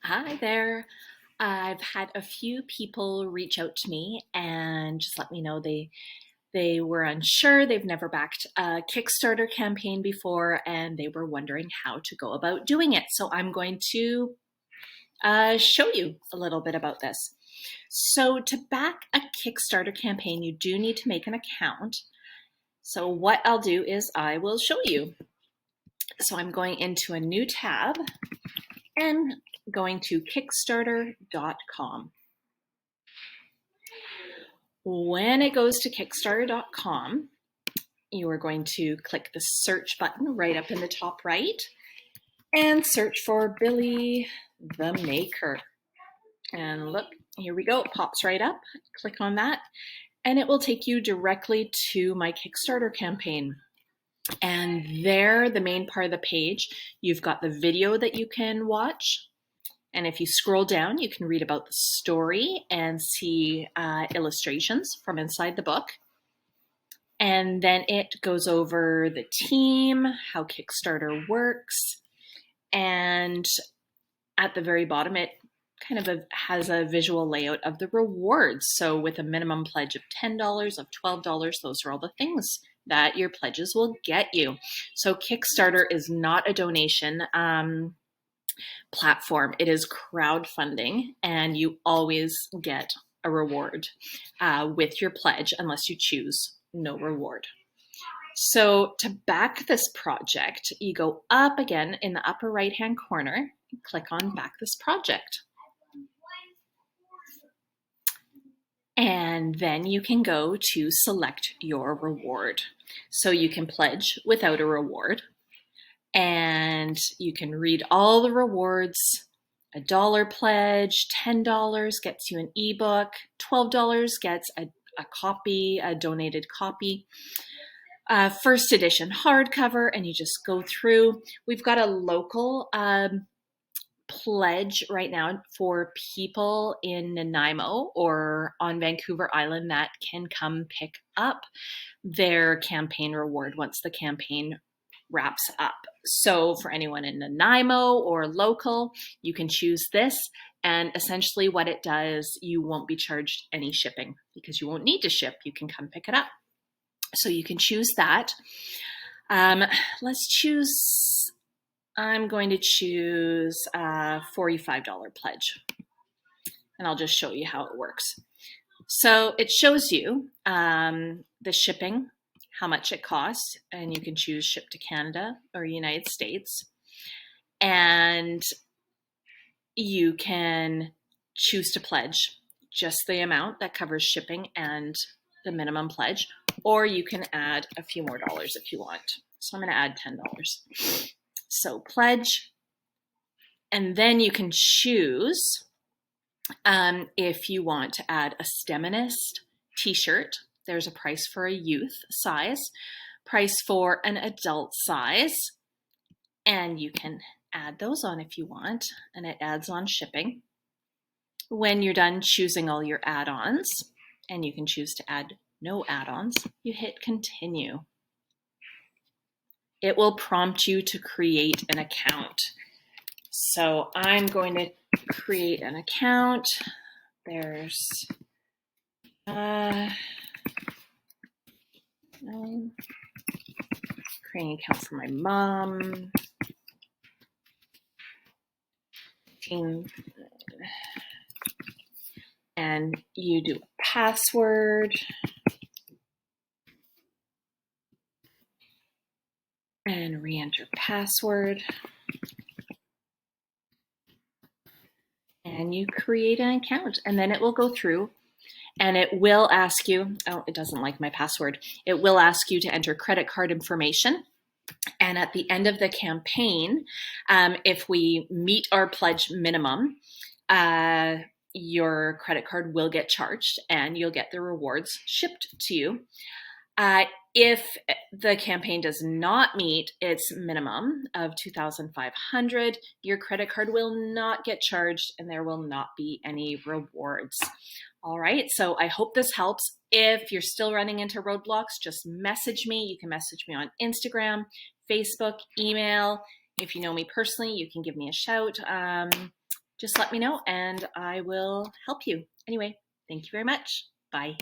Hi there. I've had a few people reach out to me and just let me know they were unsure. They've never backed a Kickstarter campaign before, and they were wondering how to go about doing it. So I'm going to show you a little bit about this. So to back a Kickstarter campaign, you do need to make an account. So what I'll do is I will show you. So I'm going into a new tab and going to Kickstarter.com. When it goes to Kickstarter.com, you are going to click the search button right up in the top right and search for Billi the Maker. And look, here we go. It pops right up. Click on that, and it will take you directly to my Kickstarter campaign. And there, the main part of the page, you've got the video that you can watch. And if you scroll down, you can read about the story and see illustrations from inside the book. And then it goes over the team, how Kickstarter works. And at the very bottom, it kind of has a visual layout of the rewards. So with a minimum pledge of $10, of $12, those are all the things that your pledges will get you. So Kickstarter is not a donation platform. It is crowdfunding, and you always get a reward with your pledge unless you choose no reward. So to back this project, you go up again in the upper right-hand corner, click on Back This Project. And then you can go to select your reward. So you can pledge without a reward, and you can read all the rewards. $1 pledge, $10 gets you an ebook, $12 gets a copy, a donated copy, first edition hardcover, and you just go through. We've got a local pledge right now for people in Nanaimo or on Vancouver Island that can come pick up their campaign reward once the campaign wraps up. So for anyone in Nanaimo or local, you can choose this. And essentially what it does, you won't be charged any shipping because you won't need to ship. You can come pick it up. So you can choose that. Let's choose, I'm going to choose a $45 pledge. And I'll just show you how it works. So it shows you the shipping, how much it costs, and you can choose ship to Canada or United States. And you can choose to pledge just the amount that covers shipping and the minimum pledge, or you can add a few more dollars if you want. So I'm going to add $10. So pledge, and then you can choose if you want to add a STEMinist t-shirt. There's a price for a youth size, price for an adult size, and you can add those on if you want, and it adds on shipping. When you're done choosing all your add-ons, and you can choose to add no add-ons, you hit continue. It will prompt you to create an account. So I'm going to create an account. There's creating an account for my mom. And you do a password. And re-enter password. And you create an account, and then it will go through and it will ask you, oh, it doesn't like my password. It will ask you to enter credit card information. And at the end of the campaign, if we meet our pledge minimum, your credit card will get charged and you'll get the rewards shipped to you. If the campaign does not meet its minimum of $2,500, your credit card will not get charged and there will not be any rewards. All right, so I hope this helps. If you're still running into roadblocks, just message me. You can message me on Instagram, Facebook, email. If you know me personally, you can give me a shout. just let me know and I will help you. Anyway, thank you very much. Bye.